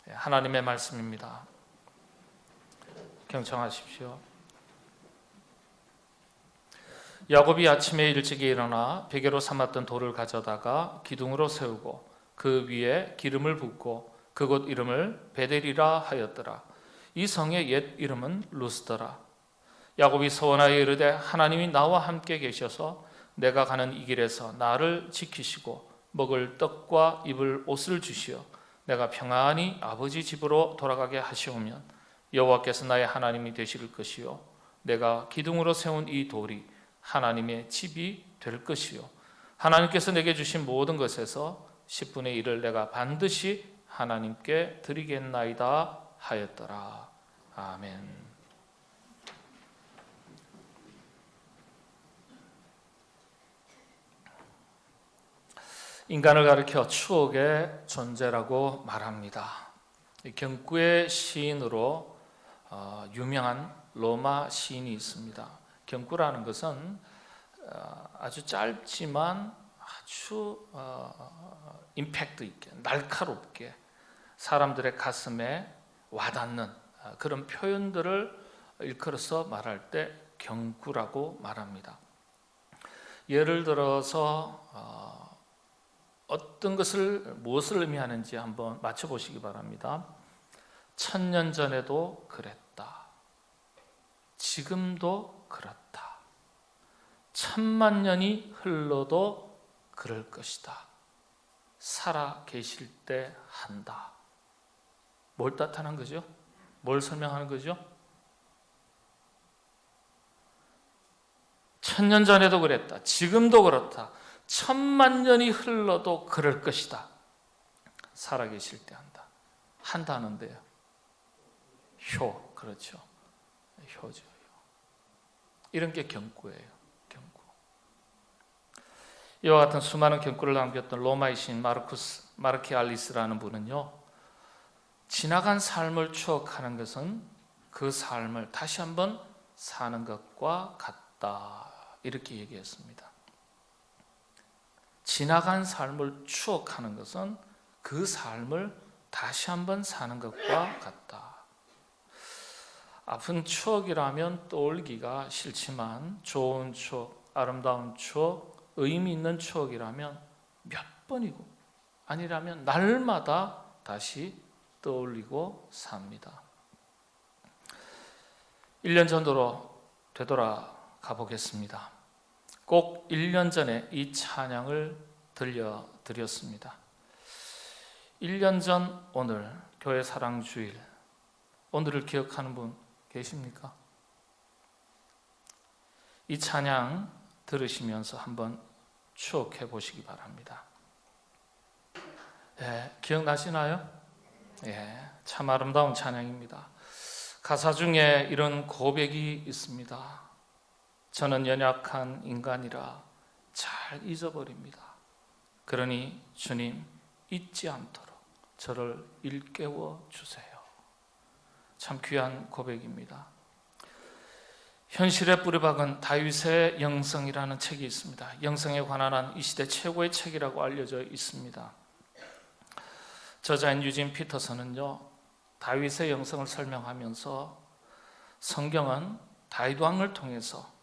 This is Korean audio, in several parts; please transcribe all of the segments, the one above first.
하나님의 말씀입니다. 경청하십시오. 야곱이 아침에 일찍이 일어나 베개로 삼았던 돌을 가져다가 기둥으로 세우고 그 위에 기름을 붓고 그곳 이름을 베델이라 하였더라. 이 성의 옛 이름은 루스더라. 야곱이 소원하여 이르되 하나님이 나와 함께 계셔서 내가 가는 이 길에서 나를 지키시고 먹을 떡과 입을 옷을 주시어 내가 평안히 아버지 집으로 돌아가게 하시오면 여호와께서 나의 하나님이 되실 것이요 내가 기둥으로 세운 이 돌이 하나님의 집이 될 것이요 하나님께서 내게 주신 모든 것에서 10분의 1을 내가 반드시 하나님께 드리겠나이다 하였더라. 아멘. 인간을 가리켜 추억의 존재라고 말합니다. 경구의 시인으로 유명한 로마 시인이 있습니다. 경구라는 것은 아주 짧지만 아주 임팩트 있게 날카롭게 사람들의 가슴에 와닿는 그런 표현들을 일컬어서 말할 때 경구라고 말합니다. 예를 들어서 어떤 것을 무엇을 의미하는지 한번 맞춰보시기 바랍니다. 1000년 전에도 그랬다. 지금도 그렇다. 1000만 년이 흘러도 그럴 것이다. 살아 계실 때 한다. 뭘 나타난 거죠? 뭘 설명하는 거죠? 1000년 전에도 그랬다. 지금도 그렇다. 1000만 년이 흘러도 그럴 것이다. 살아계실 때 한다. 한다는데요. 그렇죠. 효죠. 이런 게 경구예요. 경구. 이와 같은 수많은 경구를 남겼던 로마의 시인 마르키알리스라는 분은요, 지나간 삶을 추억하는 것은 그 삶을 다시 한번 사는 것과 같다. 이렇게 얘기했습니다. 지나간 삶을 추억하는 것은 그 삶을 다시 한번 사는 것과 같다. 아픈 추억이라면 떠올리기가 싫지만 좋은 추억, 아름다운 추억, 의미 있는 추억이라면 몇 번이고 아니라면 날마다 다시 떠올리고 삽니다. 1년 전으로 되돌아가 보겠습니다. 꼭 1년 전에 이 찬양을 들려드렸습니다. 1년 전 오늘 교회 사랑주일, 오늘을 기억하는 분 계십니까? 이 찬양 들으시면서 한번 추억해 보시기 바랍니다. 기억나시나요? 참 아름다운 찬양입니다. 가사 중에 이런 고백이 있습니다. 저는 연약한 인간이라 잘 잊어버립니다. 그러니 주님 잊지 않도록 저를 일깨워 주세요. 참 귀한 고백입니다. 현실에 뿌리박은 다윗의 영성이라는 책이 있습니다. 영성에 관한 한 이 시대 최고의 책이라고 알려져 있습니다. 저자인 유진 피터슨은요, 다윗의 영성을 설명하면서 성경은 다윗 왕을 통해서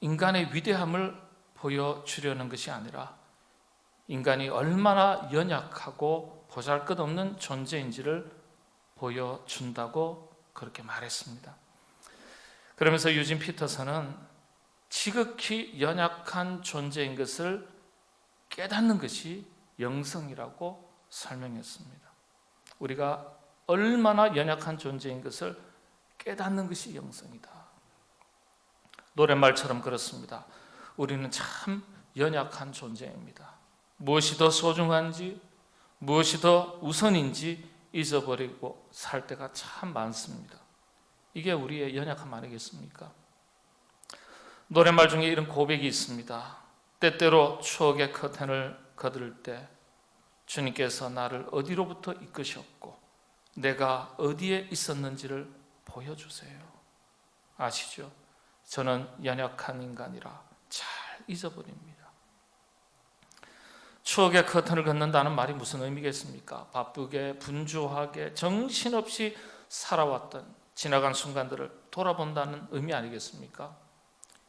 인간의 위대함을 보여주려는 것이 아니라 인간이 얼마나 연약하고 보잘것없는 존재인지를 보여준다고 그렇게 말했습니다. 그러면서 유진 피터슨은 지극히 연약한 존재인 것을 깨닫는 것이 영성이라고 설명했습니다. 우리가 얼마나 연약한 존재인 것을 깨닫는 것이 영성이다. 노랫말처럼 그렇습니다. 우리는 참 연약한 존재입니다. 무엇이 더 소중한지, 무엇이 더 우선인지 잊어버리고 살 때가 참 많습니다. 이게 우리의 연약함 아니겠습니까? 노랫말 중에 이런 고백이 있습니다. 때때로 추억의 커튼을 거들 때 주님께서 나를 어디로부터 이끄셨고 내가 어디에 있었는지를 보여주세요. 아시죠? 저는 연약한 인간이라 잘 잊어버립니다. 추억의 커튼을 걷는다는 말이 무슨 의미겠습니까? 바쁘게 분주하게 정신없이 살아왔던 지나간 순간들을 돌아본다는 의미 아니겠습니까?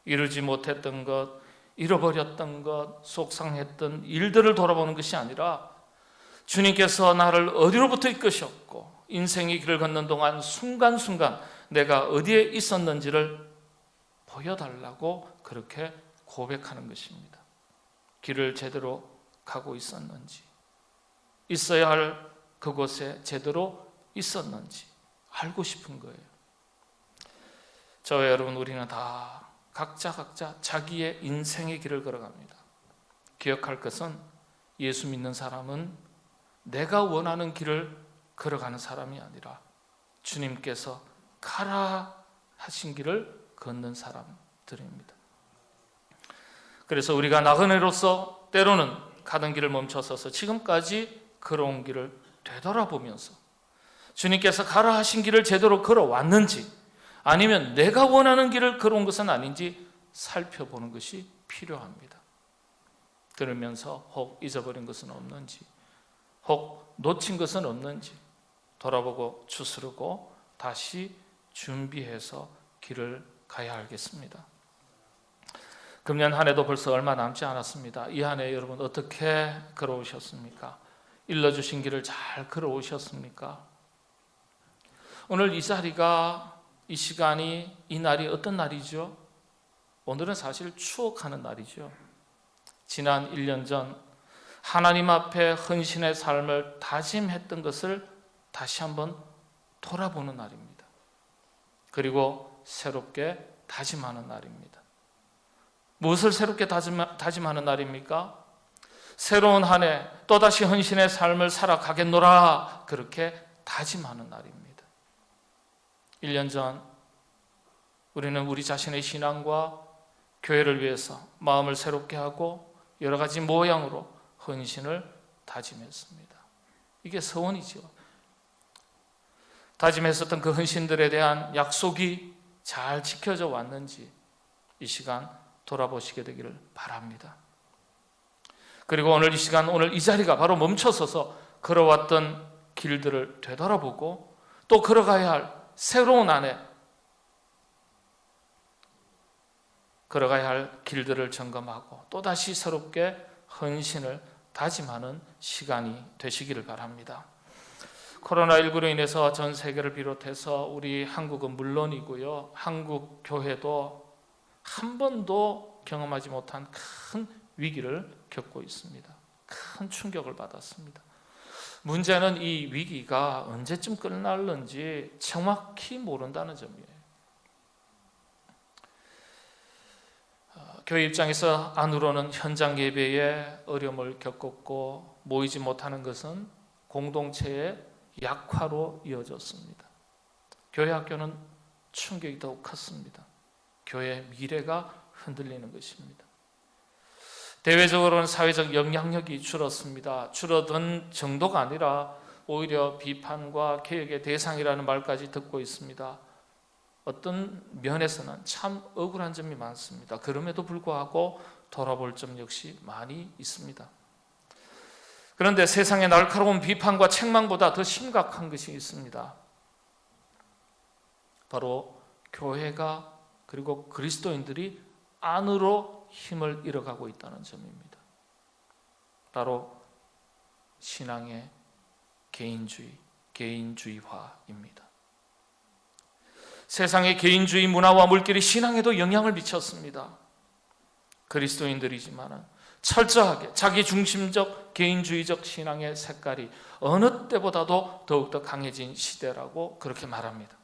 이루지 못했던 것, 잃어버렸던 것, 속상했던 일들을 돌아보는 것이 아니라 주님께서 나를 어디로부터 이끄셨고 인생의 길을 걷는 동안 순간순간 내가 어디에 있었는지를 보여달라고 그렇게 고백하는 것입니다. 길을 제대로 가고 있었는지, 있어야 할 그곳에 제대로 있었는지 알고 싶은 거예요. 저와 여러분, 우리는 다 각자 자기의 인생의 길을 걸어갑니다. 기억할 것은 예수 믿는 사람은 내가 원하는 길을 걸어가는 사람이 아니라 주님께서 가라 하신 길을 걷는 사람들입니다. 그래서 우리가 나그네로서 때로는 가던 길을 멈춰서서 지금까지 걸어온 길을 되돌아보면서 주님께서 가라 하신 길을 제대로 걸어왔는지 아니면 내가 원하는 길을 걸어온 것은 아닌지 살펴보는 것이 필요합니다. 그러면서 혹 잊어버린 것은 없는지, 혹 놓친 것은 없는지 돌아보고 추스르고 다시 준비해서 길을 가야 하겠습니다. 금년 한 해도 벌써 얼마 남지 않았습니다. 이 한 해 여러분 어떻게 걸어오셨습니까? 일러주신 길을 잘 걸어오셨습니까? 오늘 이 자리가, 이 시간이, 이 날이 어떤 날이죠? 오늘은 사실 추억하는 날이죠. 지난 1년 전 하나님 앞에 헌신의 삶을 다짐했던 것을 다시 한번 돌아보는 날입니다. 그리고 새롭게 다짐하는 날입니다. 무엇을 새롭게 다짐하는 날입니까? 새로운 한 해 또다시 헌신의 삶을 살아가겠노라, 그렇게 다짐하는 날입니다. 1년 전 우리는 우리 자신의 신앙과 교회를 위해서 마음을 새롭게 하고 여러 가지 모양으로 헌신을 다짐했습니다. 이게 서원이죠. 다짐했었던 그 헌신들에 대한 약속이 잘 지켜져 왔는지 이 시간 돌아보시게 되기를 바랍니다. 그리고 오늘 이 시간, 오늘 이 자리가 바로 멈춰서서 걸어왔던 길들을 되돌아보고 또 걸어가야 할 새로운 한 해, 걸어가야 할 길들을 점검하고 또다시 새롭게 헌신을 다짐하는 시간이 되시기를 바랍니다. 코로나19로 인해서 전 세계를 비롯해서 우리 한국은 물론이고요, 한국 교회도 한 번도 경험하지 못한 큰 위기를 겪고 있습니다. 큰 충격을 받았습니다. 문제는 이 위기가 언제쯤 끝날는지 정확히 모른다는 점이에요. 교회 입장에서 안으로는 현장 예배에 어려움을 겪었고 모이지 못하는 것은 공동체의 약화로 이어졌습니다. 교회 학교는 충격이 더욱 컸습니다. 교회의 미래가 흔들리는 것입니다. 대외적으로는 사회적 영향력이 줄었습니다. 줄어든 정도가 아니라 오히려 비판과 개혁의 대상이라는 말까지 듣고 있습니다. 어떤 면에서는 참 억울한 점이 많습니다. 그럼에도 불구하고 돌아볼 점 역시 많이 있습니다. 그런데 세상의 날카로운 비판과 책망보다 더 심각한 것이 있습니다. 바로 교회가 그리고 그리스도인들이 안으로 힘을 잃어가고 있다는 점입니다. 바로 신앙의 개인주의화입니다. 세상의 개인주의 문화와 물길이 신앙에도 영향을 미쳤습니다. 그리스도인들이지만 철저하게 자기중심적 개인주의적 신앙의 색깔이 어느 때보다도 더욱더 강해진 시대라고 그렇게 말합니다.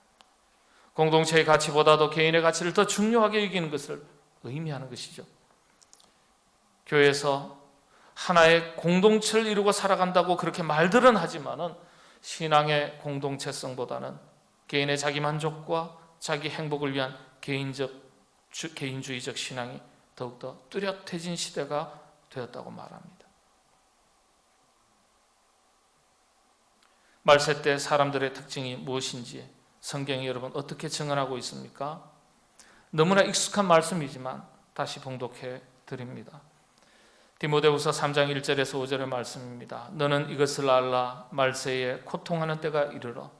공동체의 가치보다도 개인의 가치를 더 중요하게 여기는 것을 의미하는 것이죠. 교회에서 하나의 공동체를 이루고 살아간다고 그렇게 말들은 하지만은 신앙의 공동체성보다는 개인의 자기 만족과 자기 행복을 위한 개인주의적 신앙이 더욱더 뚜렷해진 시대가 되었다고 말합니다. 말세 때 사람들의 특징이 무엇인지 성경이 여러분 어떻게 증언하고 있습니까? 너무나 익숙한 말씀이지만 다시 봉독해 드립니다. 디모데후서 3장 1절에서 5절의 말씀입니다. 너는 이것을 알라. 말세에 고통하는 때가 이르러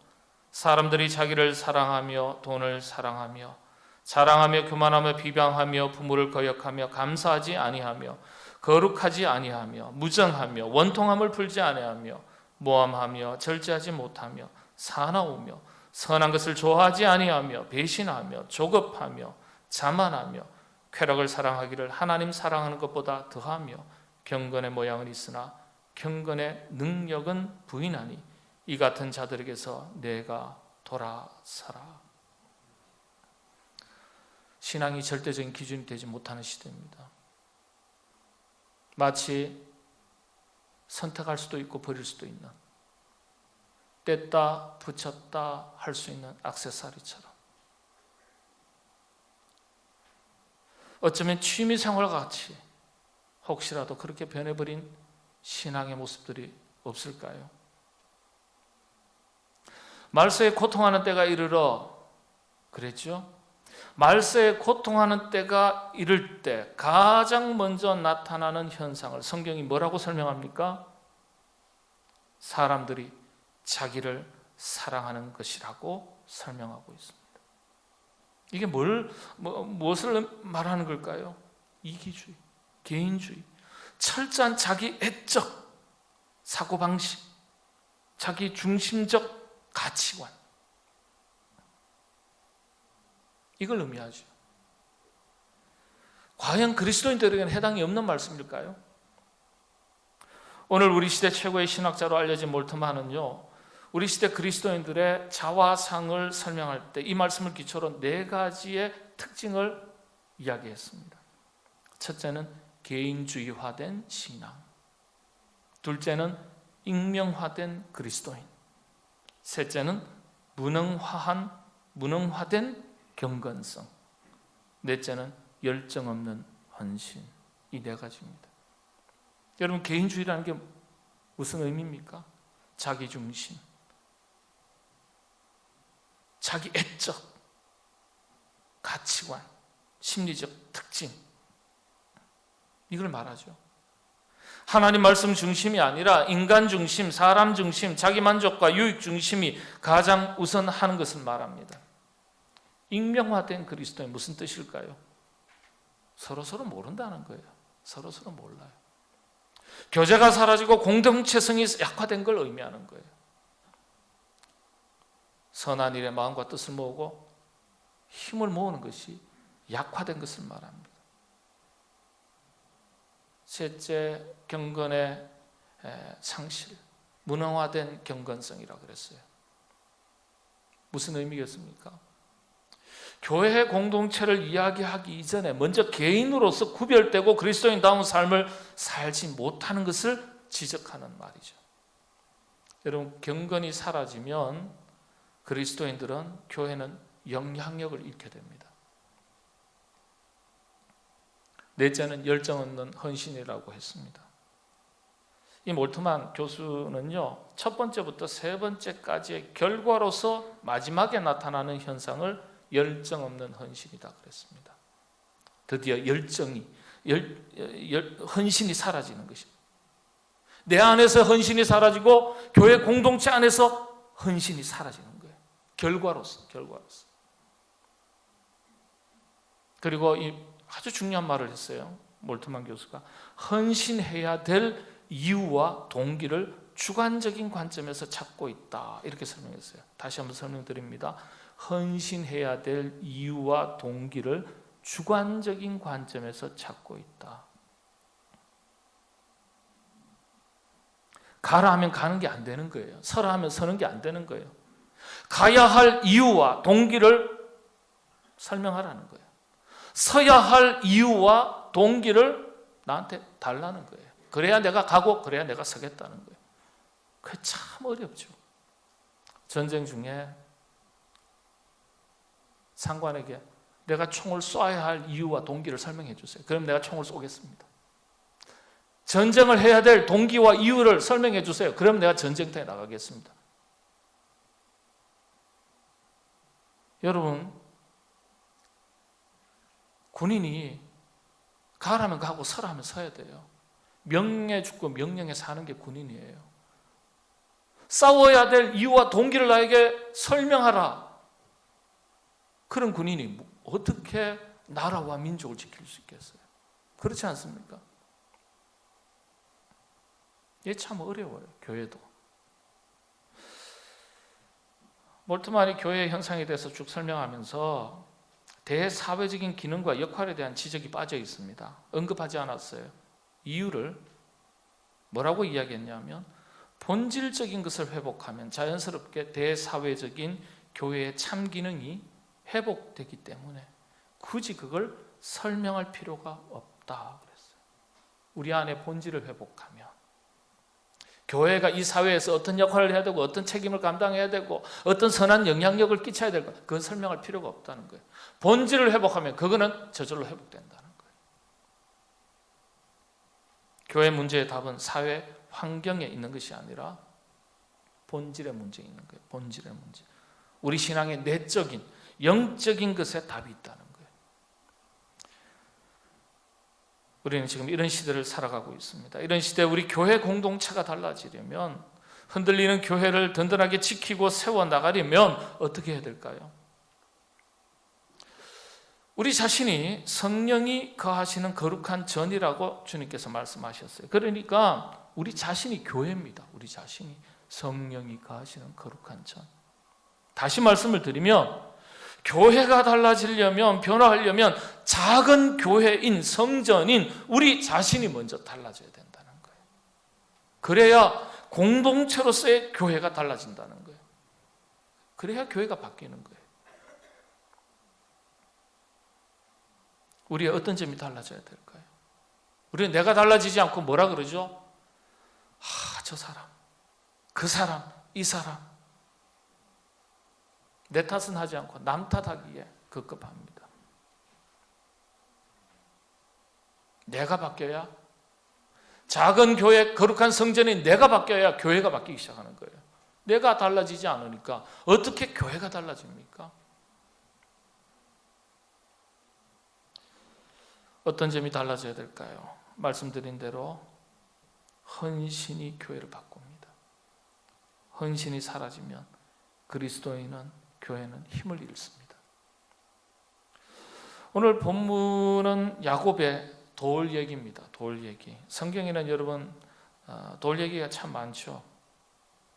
사람들이 자기를 사랑하며 돈을 사랑하며 자랑하며 교만하며 비방하며 부모를 거역하며 감사하지 아니하며 거룩하지 아니하며 무정하며 원통함을 풀지 아니하며 모함하며 절제하지 못하며 사나우며 선한 것을 좋아하지 아니하며 배신하며 조급하며 자만하며 쾌락을 사랑하기를 하나님 사랑하는 것보다 더하며 경건의 모양은 있으나 경건의 능력은 부인하니 이 같은 자들에게서 내가 돌아서라. 신앙이 절대적인 기준이 되지 못하는 시대입니다. 마치 선택할 수도 있고 버릴 수도 있는, 뗐다 붙였다 할 수 있는 액세서리처럼, 어쩌면 취미생활과 같이 혹시라도 그렇게 변해버린 신앙의 모습들이 없을까요? 말세에 고통하는 때가 이르러 그랬죠? 말세에 고통하는 때가 이를 때 가장 먼저 나타나는 현상을 성경이 뭐라고 설명합니까? 사람들이 자기를 사랑하는 것이라고 설명하고 있습니다. 이게 무엇을 말하는 걸까요? 이기주의, 개인주의, 철저한 자기 애적 사고방식, 자기 중심적 가치관, 이걸 의미하죠. 과연 그리스도인들에게는 해당이 없는 말씀일까요? 오늘 우리 시대 최고의 신학자로 알려진 몰트만은요, 우리 시대 그리스도인들의 자화상을 설명할 때 이 말씀을 기초로 4가지의 특징을 이야기했습니다. 첫째는 개인주의화된 신앙, 둘째는 익명화된 그리스도인, 셋째는 무능화된 경건성, 넷째는 열정 없는 헌신. 이 4가지입니다. 여러분, 개인주의라는 게 무슨 의미입니까? 자기중심, 자기 애적 가치관, 심리적 특징, 이걸 말하죠. 하나님 말씀 중심이 아니라 인간 중심, 사람 중심, 자기 만족과 유익 중심이 가장 우선하는 것을 말합니다. 익명화된 그리스도인, 무슨 뜻일까요? 서로서로 모른다는 거예요. 서로서로 몰라요. 교제가 사라지고 공동체성이 약화된 걸 의미하는 거예요. 선한 일에 마음과 뜻을 모으고 힘을 모으는 것이 약화된 것을 말합니다. 셋째, 경건의 상실, 무능화된 경건성이라고 그랬어요. 무슨 의미겠습니까? 교회 공동체를 이야기하기 이전에 먼저 개인으로서 구별되고 그리스도인다운 삶을 살지 못하는 것을 지적하는 말이죠. 여러분, 경건이 사라지면 그리스도인들은, 교회는 영향력을 잃게 됩니다. 넷째는 열정 없는 헌신이라고 했습니다. 이 몰트만 교수는요, 첫 번째부터 세 번째까지의 결과로서 마지막에 나타나는 현상을 열정 없는 헌신이다 그랬습니다. 드디어 헌신이 사라지는 것입니다. 내 안에서 헌신이 사라지고 교회 공동체 안에서 헌신이 사라지는 거예요. 결과로서. 그리고 이 아주 중요한 말을 했어요. 몰트만 교수가 헌신해야 될 이유와 동기를 주관적인 관점에서 찾고 있다, 이렇게 설명했어요. 다시 한번 설명드립니다. 헌신해야 될 이유와 동기를 주관적인 관점에서 찾고 있다. 가라 하면 가는 게 안 되는 거예요. 서라 하면 서는 게 안 되는 거예요. 가야 할 이유와 동기를 설명하라는 거예요. 서야 할 이유와 동기를 나한테 달라는 거예요. 그래야 내가 가고 그래야 내가 서겠다는 거예요. 그게 참 어렵죠. 전쟁 중에 상관에게 내가 총을 쏴야 할 이유와 동기를 설명해 주세요. 그럼 내가 총을 쏘겠습니다. 전쟁을 해야 될 동기와 이유를 설명해 주세요. 그럼 내가 전쟁터에 나가겠습니다. 여러분, 군인이 가라면 가고 서라면 서야 돼요. 명령에 죽고 명령에 사는 게 군인이에요. 싸워야 될 이유와 동기를 나에게 설명하라. 그런 군인이 어떻게 나라와 민족을 지킬 수 있겠어요? 그렇지 않습니까? 이게 참 어려워요. 교회도. 몰트만이 교회의 형상에 대해서 쭉 설명하면서 대사회적인 기능과 역할에 대한 지적이 빠져 있습니다. 언급하지 않았어요. 이유를 뭐라고 이야기했냐면 본질적인 것을 회복하면 자연스럽게 대사회적인 교회의 참 기능이 회복되기 때문에 굳이 그걸 설명할 필요가 없다 그랬어요. 우리 안에 본질을 회복하면 교회가 이 사회에서 어떤 역할을 해야 되고 어떤 책임을 감당해야 되고 어떤 선한 영향력을 끼쳐야 될까, 그건 설명할 필요가 없다는 거예요. 본질을 회복하면 그거는 저절로 회복된다는 거예요. 교회 문제의 답은 사회 환경에 있는 것이 아니라 본질의 문제에 있는 거예요. 본질의 문제. 우리 신앙의 내적인 영적인 것에 답이 있다는 거예요. 우리는 지금 이런 시대를 살아가고 있습니다. 이런 시대에 우리 교회 공동체가 달라지려면, 흔들리는 교회를 든든하게 지키고 세워나가려면 어떻게 해야 될까요? 우리 자신이 성령이 거하시는 거룩한 전이라고 주님께서 말씀하셨어요. 그러니까 우리 자신이 교회입니다. 우리 자신이 성령이 거하시는 거룩한 전. 다시 말씀을 드리면 교회가 달라지려면, 변화하려면 작은 교회인 성전인 우리 자신이 먼저 달라져야 된다는 거예요. 그래야 공동체로서의 교회가 달라진다는 거예요. 그래야 교회가 바뀌는 거예요. 우리의 어떤 점이 달라져야 될까요? 우리는 내가 달라지지 않고 뭐라 그러죠? 저 사람, 그 사람, 이 사람. 내 탓은 하지 않고 남 탓하기에 급급합니다. 내가 바뀌어야, 작은 교회, 거룩한 성전인 내가 바뀌어야 교회가 바뀌기 시작하는 거예요. 내가 달라지지 않으니까 어떻게 교회가 달라집니까? 어떤 점이 달라져야 될까요? 말씀드린 대로 헌신이 교회를 바꿉니다. 헌신이 사라지면 그리스도인은, 교회는 힘을 잃습니다. 오늘 본문은 야곱의 돌 얘기입니다. 돌 얘기. 성경에는 여러분 돌 얘기가 참 많죠.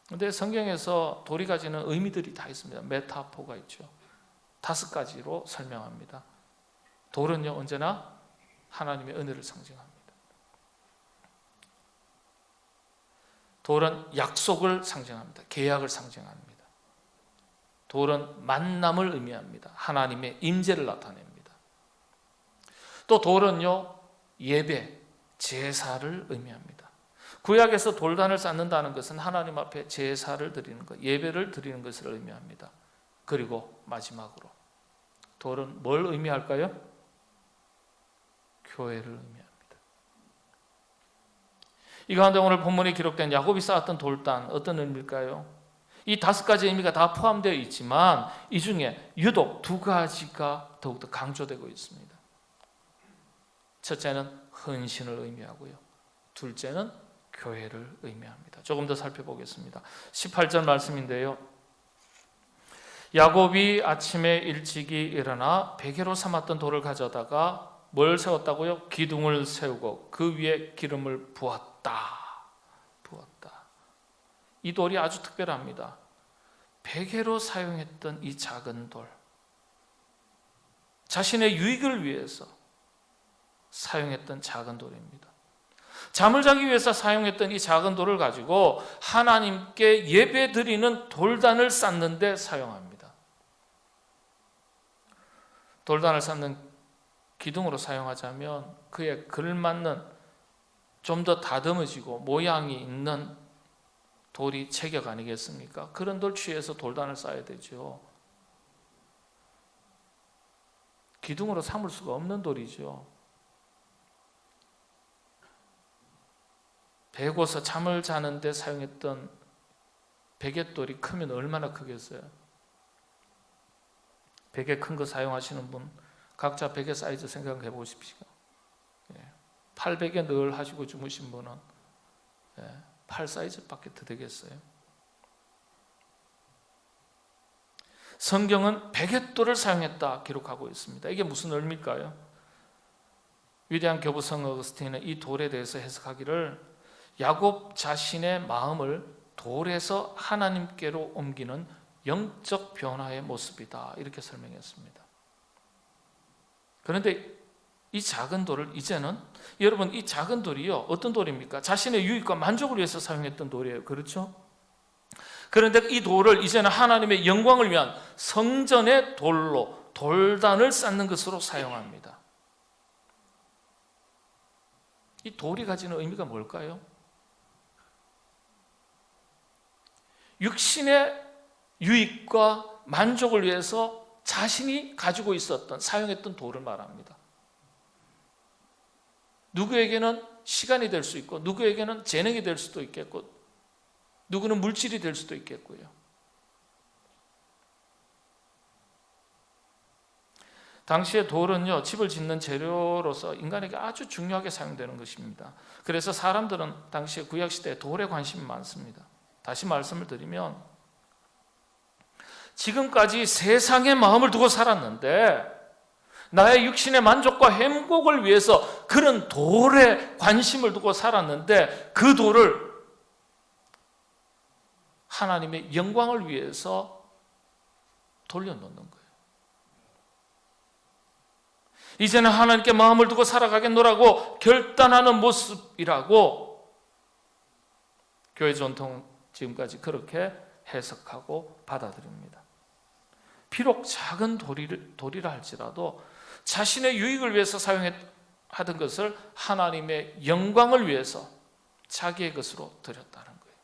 그런데 성경에서 돌이 가지는 의미들이 다 있습니다. 메타포가 있죠. 5가지로 설명합니다. 돌은요, 언제나 하나님의 은혜를 상징합니다. 돌은 약속을 상징합니다. 계약을 상징합니다. 돌은 만남을 의미합니다. 하나님의 임재를 나타냅니다. 또 돌은요, 예배, 제사를 의미합니다. 구약에서 돌단을 쌓는다는 것은 하나님 앞에 제사를 드리는 것, 예배를 드리는 것을 의미합니다. 그리고 마지막으로 돌은 뭘 의미할까요? 교회를 의미합니다. 이 가운데 오늘 본문에 기록된 야곱이 쌓았던 돌단, 어떤 의미일까요? 이 5가지 의미가 다 포함되어 있지만 이 중에 유독 2가지가 더욱더 강조되고 있습니다. 첫째는 헌신을 의미하고요, 둘째는 교회를 의미합니다. 조금 더 살펴보겠습니다. 18절 말씀인데요, 야곱이 아침에 일찍이 일어나 베개로 삼았던 돌을 가져다가 뭘 세웠다고요? 기둥을 세우고 그 위에 기름을 부었다. 이 돌이 아주 특별합니다. 베개로 사용했던 이 작은 돌, 자신의 유익을 위해서 사용했던 작은 돌입니다. 잠을 자기 위해서 사용했던 이 작은 돌을 가지고 하나님께 예배 드리는 돌단을 쌓는 데 사용합니다. 돌단을 쌓는 기둥으로 사용하자면 그에 걸맞는 좀 더 다듬어지고 모양이 있는 돌이 체격 아니겠습니까? 그런 돌 취해서 돌단을 쌓아야 되죠. 기둥으로 삼을 수가 없는 돌이죠. 베고서 잠을 자는데 사용했던 베갯돌이 크면 얼마나 크겠어요? 베개 큰 거 사용하시는 분 각자 베개 사이즈 생각해 보십시오. 800에 늘 하시고 주무신 분은 8 사이즈밖에 더 되겠어요? 성경은 베갯돌을 사용했다 기록하고 있습니다. 이게 무슨 의미일까요? 위대한 교부 성 어거스틴은 이 돌에 대해서 해석하기를 야곱 자신의 마음을 돌에서 하나님께로 옮기는 영적 변화의 모습이다 이렇게 설명했습니다. 그런데 이 작은 돌을 이제는 여러분 이 작은 돌이요 어떤 돌입니까? 자신의 유익과 만족을 위해서 사용했던 돌이에요. 그렇죠? 그런데 이 돌을 이제는 하나님의 영광을 위한 성전의 돌로 돌단을 쌓는 것으로 사용합니다. 이 돌이 가지는 의미가 뭘까요? 육신의 유익과 만족을 위해서 자신이 가지고 있었던 사용했던 돌을 말합니다. 누구에게는 시간이 될 수 있고 누구에게는 재능이 될 수도 있겠고 누구는 물질이 될 수도 있겠고요. 당시에 돌은요 집을 짓는 재료로서 인간에게 아주 중요하게 사용되는 것입니다. 그래서 사람들은 당시에 구약시대에 돌에 관심이 많습니다. 다시 말씀을 드리면 지금까지 세상에 마음을 두고 살았는데 나의 육신의 만족과 행복을 위해서 그런 돌에 관심을 두고 살았는데 그 돌을 하나님의 영광을 위해서 돌려놓는 거예요. 이제는 하나님께 마음을 두고 살아가겠노라고 결단하는 모습이라고 교회 전통 지금까지 그렇게 해석하고 받아들입니다. 비록 작은 돌이라 할지라도 자신의 유익을 위해서 사용하던 것을 하나님의 영광을 위해서 자기의 것으로 드렸다는 거예요.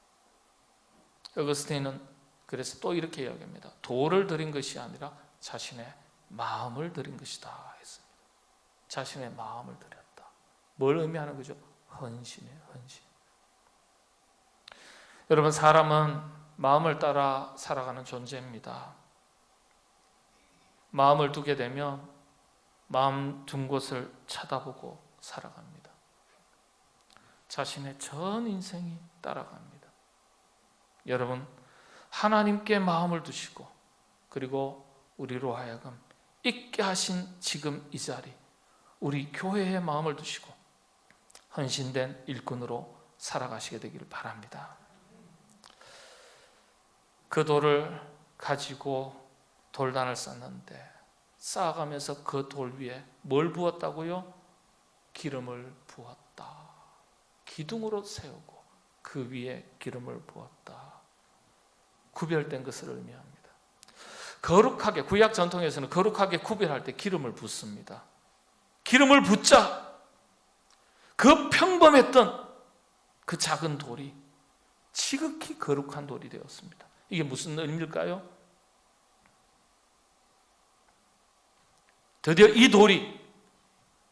어거스틴은 그래서 또 이렇게 이야기합니다. 돌을 드린 것이 아니라 자신의 마음을 드린 것이다 했습니다. 자신의 마음을 드렸다. 뭘 의미하는 거죠? 헌신이에요. 헌신. 여러분 사람은 마음을 따라 살아가는 존재입니다. 마음을 두게 되면 마음 둔 곳을 쳐다보고 살아갑니다. 자신의 전 인생이 따라갑니다. 여러분 하나님께 마음을 두시고 그리고 우리로 하여금 있게 하신 지금 이 자리 우리 교회에 마음을 두시고 헌신된 일꾼으로 살아가시게 되기를 바랍니다. 그 돌을 가지고 돌단을 쌓는데 쌓아가면서 그 돌 위에 뭘 부었다고요? 기름을 부었다. 기둥으로 세우고 그 위에 기름을 부었다. 구별된 것을 의미합니다. 거룩하게 구약 전통에서는 거룩하게 구별할 때 기름을 붓습니다. 기름을 붓자 그 평범했던 그 작은 돌이 지극히 거룩한 돌이 되었습니다. 이게 무슨 의미일까요? 드디어 이 돌이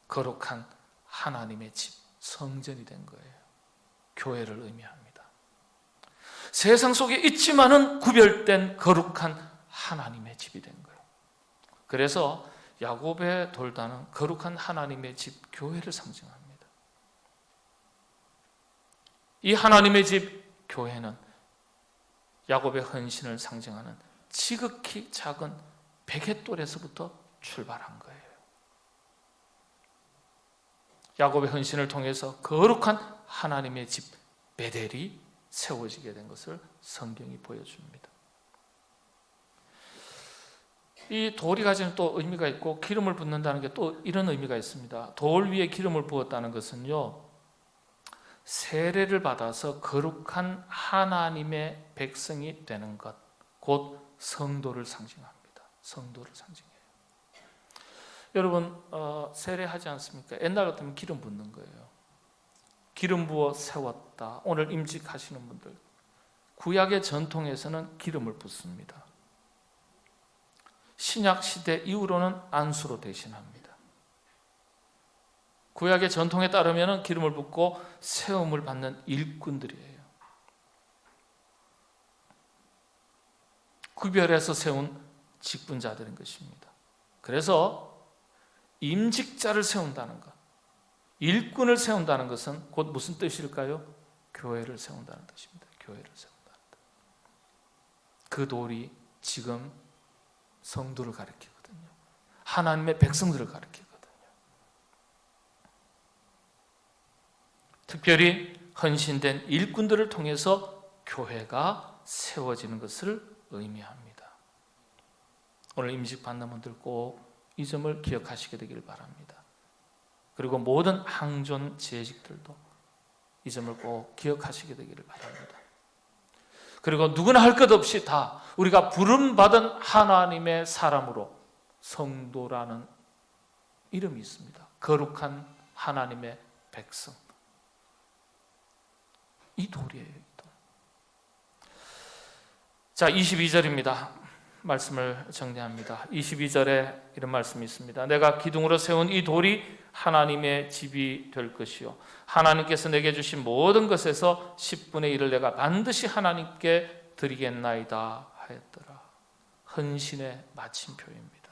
거룩한 하나님의 집, 성전이 된 거예요. 교회를 의미합니다. 세상 속에 있지만은 구별된 거룩한 하나님의 집이 된 거예요. 그래서 야곱의 돌단은 거룩한 하나님의 집, 교회를 상징합니다. 이 하나님의 집, 교회는 야곱의 헌신을 상징하는 지극히 작은 베갯돌에서부터 출발한 거예요. 야곱의 헌신을 통해서 거룩한 하나님의 집 베델이 세워지게 된 것을 성경이 보여줍니다. 이 돌이 가지는 또 의미가 있고 기름을 붓는다는 게 또 이런 의미가 있습니다. 돌 위에 기름을 부었다는 것은요 세례를 받아서 거룩한 하나님의 백성이 되는 것, 곧 성도를 상징합니다. 성도를 상징해요. 여러분 세례하지 않습니까? 옛날 같으면 기름 붓는 거예요. 기름 부어 세웠다. 오늘 임직하시는 분들 구약의 전통에서는 기름을 붓습니다. 신약 시대 이후로는 안수로 대신합니다. 구약의 전통에 따르면 기름을 붓고 세움을 받는 일꾼들이에요. 구별해서 세운 직분자들인 것입니다. 그래서 임직자를 세운다는 것, 일꾼을 세운다는 것은 곧 무슨 뜻일까요? 교회를 세운다는 뜻입니다. 교회를 세운다는 뜻. 그 돌이 지금 성도를 가리키거든요. 하나님의 백성들을 가리키거든요. 특별히 헌신된 일꾼들을 통해서 교회가 세워지는 것을 의미합니다. 오늘 임직 받는 분들 꼭 이 점을 기억하시게 되기를 바랍니다. 그리고 모든 항존 재직들도 이 점을 꼭 기억하시게 되기를 바랍니다. 그리고 누구나 할 것 없이 다 우리가 부름받은 하나님의 사람으로 성도라는 이름이 있습니다. 거룩한 하나님의 백성. 이 돌이에요. 이 돌. 자, 22절입니다. 말씀을 정리합니다. 22절에 이런 말씀이 있습니다. 내가 기둥으로 세운 이 돌이 하나님의 집이 될 것이요 하나님께서 내게 주신 모든 것에서 10분의 1을 내가 반드시 하나님께 드리겠나이다 하였더라. 헌신의 마침표입니다.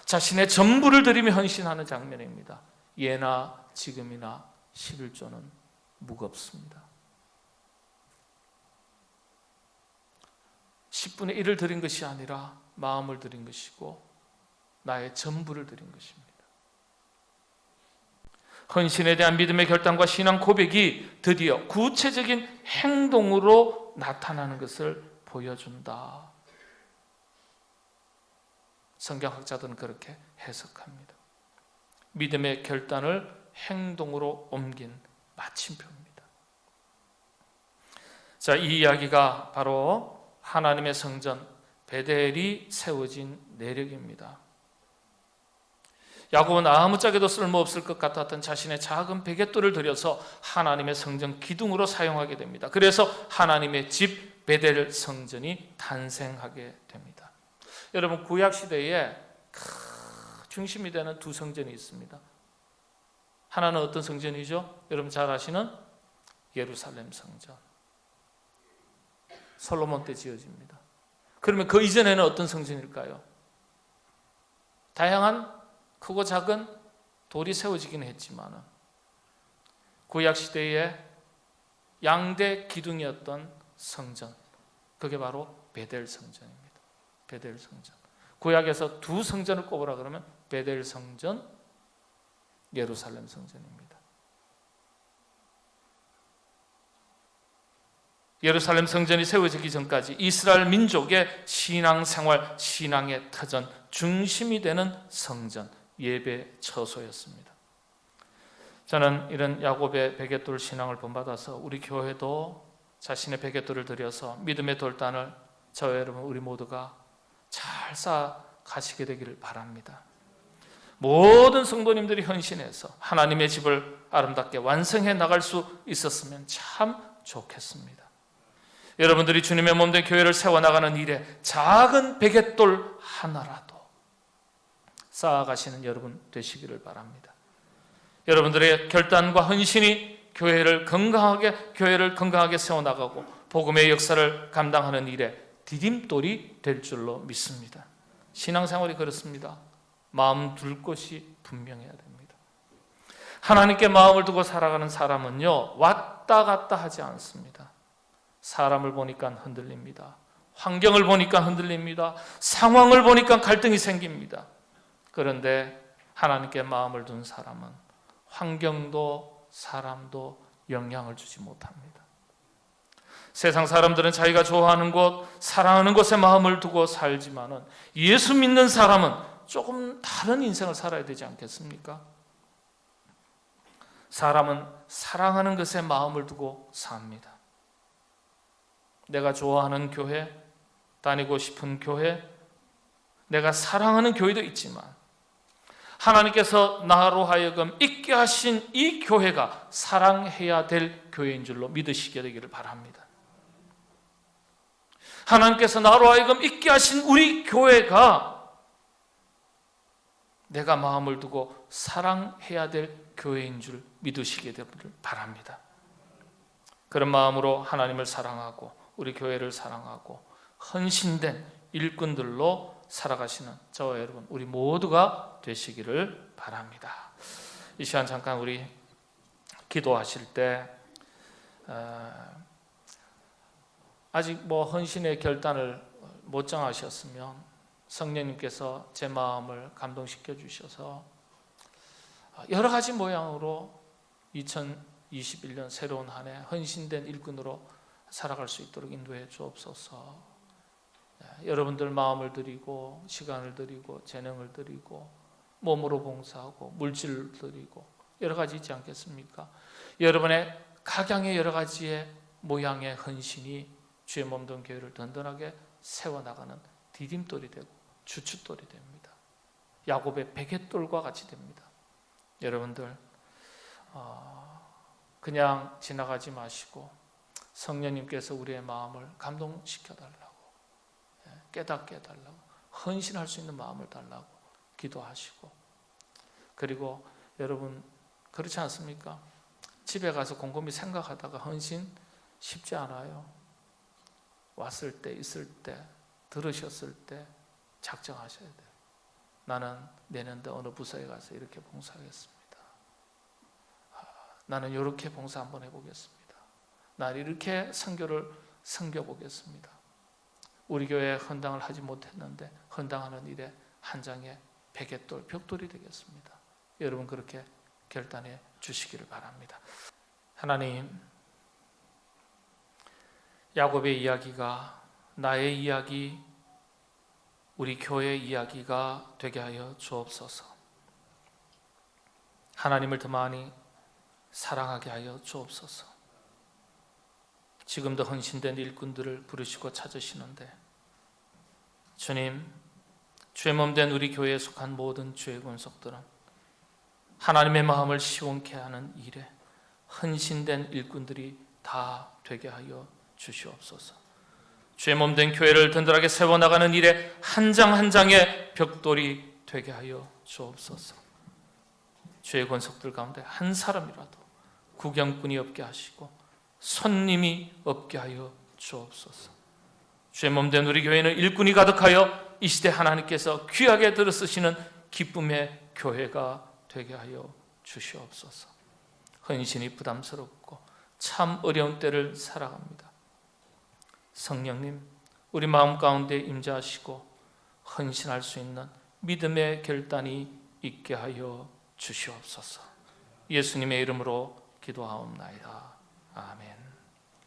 자신의 전부를 드리며 헌신하는 장면입니다. 예나 지금이나 11조는 무겁습니다. 10분의 1을 드린 것이 아니라 마음을 드린 것이고 나의 전부를 드린 것입니다. 헌신에 대한 믿음의 결단과 신앙 고백이 드디어 구체적인 행동으로 나타나는 것을 보여준다. 성경학자들은 그렇게 해석합니다. 믿음의 결단을 행동으로 옮긴 마침표입니다. 자, 이 이야기가 바로 하나님의 성전 베델이 세워진 내력입니다. 야곱은 아무짝에도 쓸모없을 것 같았던 자신의 작은 베갯돌을 들여서 하나님의 성전 기둥으로 사용하게 됩니다. 그래서 하나님의 집 베델 성전이 탄생하게 됩니다. 여러분, 구약 시대에 중심이 되는 두 성전이 있습니다. 하나는 어떤 성전이죠? 여러분 잘 아시는 예루살렘 성전. 솔로몬 때 지어집니다. 그러면 그 이전에는 어떤 성전일까요? 다양한 크고 작은 돌이 세워지긴 했지만 구약 시대에 양대 기둥이었던 성전, 그게 바로 베델 성전입니다. 베델 성전. 구약에서 두 성전을 꼽으라 그러면 베델 성전, 예루살렘 성전입니다. 예루살렘 성전이 세워지기 전까지 이스라엘 민족의 신앙생활, 신앙의 터전, 중심이 되는 성전, 예배 처소였습니다. 저는 이런 야곱의 베갯돌 신앙을 본받아서 우리 교회도 자신의 베갯돌을 들여서 믿음의 돌단을 저와 여러분 우리 모두가 잘 쌓아 가시게 되기를 바랍니다. 모든 성도님들이 헌신해서 하나님의 집을 아름답게 완성해 나갈 수 있었으면 참 좋겠습니다. 여러분들이 주님의 몸된 교회를 세워나가는 일에 작은 베갯돌 하나라도 쌓아가시는 여러분 되시기를 바랍니다. 여러분들의 결단과 헌신이 교회를 건강하게 세워나가고 복음의 역사를 감당하는 일에 디딤돌이 될 줄로 믿습니다. 신앙생활이 그렇습니다. 마음 둘 곳이 분명해야 됩니다. 하나님께 마음을 두고 살아가는 사람은요, 왔다 갔다 하지 않습니다. 사람을 보니까 흔들립니다. 환경을 보니까 흔들립니다. 상황을 보니까 갈등이 생깁니다. 그런데 하나님께 마음을 둔 사람은 환경도 사람도 영향을 주지 못합니다. 세상 사람들은 자기가 좋아하는 곳, 사랑하는 곳에 마음을 두고 살지만은 예수 믿는 사람은 조금 다른 인생을 살아야 되지 않겠습니까? 사람은 사랑하는 것에 마음을 두고 삽니다. 내가 좋아하는 교회, 다니고 싶은 교회, 내가 사랑하는 교회도 있지만 하나님께서 나로 하여금 있게 하신 이 교회가 사랑해야 될 교회인 줄로 믿으시게 되기를 바랍니다. 하나님께서 나로 하여금 있게 하신 우리 교회가 내가 마음을 두고 사랑해야 될 교회인 줄 믿으시게 되기를 바랍니다. 그런 마음으로 하나님을 사랑하고 우리 교회를 사랑하고 헌신된 일꾼들로 살아가시는 저와 여러분 우리 모두가 되시기를 바랍니다. 이 시간 잠깐 우리 기도하실 때 아직 헌신의 결단을 못 정하셨으면 성령님께서 제 마음을 감동시켜 주셔서 여러 가지 모양으로 2021년 새로운 한 해 헌신된 일꾼으로 살아갈 수 있도록 인도해 주옵소서. 여러분들 마음을 드리고 시간을 드리고 재능을 드리고 몸으로 봉사하고 물질을 드리고 여러 가지 있지 않겠습니까? 여러분의 각양의 여러 가지의 모양의 헌신이 주의 몸된 교회를 든든하게 세워나가는 디딤돌이 되고 주춧돌이 됩니다. 야곱의 베갯돌과 같이 됩니다. 여러분들 그냥 지나가지 마시고 성령님께서 우리의 마음을 감동시켜 달라고, 깨닫게 해달라고, 헌신할 수 있는 마음을 달라고 기도하시고, 그리고 여러분 그렇지 않습니까? 집에 가서 곰곰이 생각하다가 헌신 쉽지 않아요. 왔을 때, 있을 때, 들으셨을 때 작정하셔야 돼요. 나는 내년도 어느 부서에 가서 이렇게 봉사하겠습니다. 나는 이렇게 봉사 한번 해보겠습니다. 나는 이렇게 선교를 섬겨보겠습니다. 우리 교회에 헌당을 하지 못했는데 헌당하는 일에 한 장의 베갯돌, 벽돌이 되겠습니다. 여러분 그렇게 결단해 주시기를 바랍니다. 하나님, 야곱의 이야기가 나의 이야기, 우리 교회의 이야기가 되게 하여 주옵소서. 하나님을 더 많이 사랑하게 하여 주옵소서. 지금도 헌신된 일꾼들을 부르시고 찾으시는데 주님, 주의 몸된 우리 교회에 속한 모든 주의 권속들은 하나님의 마음을 시원케 하는 일에 헌신된 일꾼들이 다 되게 하여 주시옵소서. 주의 몸된 교회를 든든하게 세워나가는 일에 한 장 한 장의 벽돌이 되게 하여 주옵소서. 주의 권속들 가운데 한 사람이라도 구경꾼이 없게 하시고 손님이 없게 하여 주옵소서. 주의 몸된 우리 교회는 일꾼이 가득하여 이 시대 하나님께서 귀하게 들어쓰시는 기쁨의 교회가 되게 하여 주시옵소서. 헌신이 부담스럽고 참 어려운 때를 살아갑니다. 성령님, 우리 마음 가운데 임재하시고 헌신할 수 있는 믿음의 결단이 있게 하여 주시옵소서. 예수님의 이름으로 기도하옵나이다. 아멘.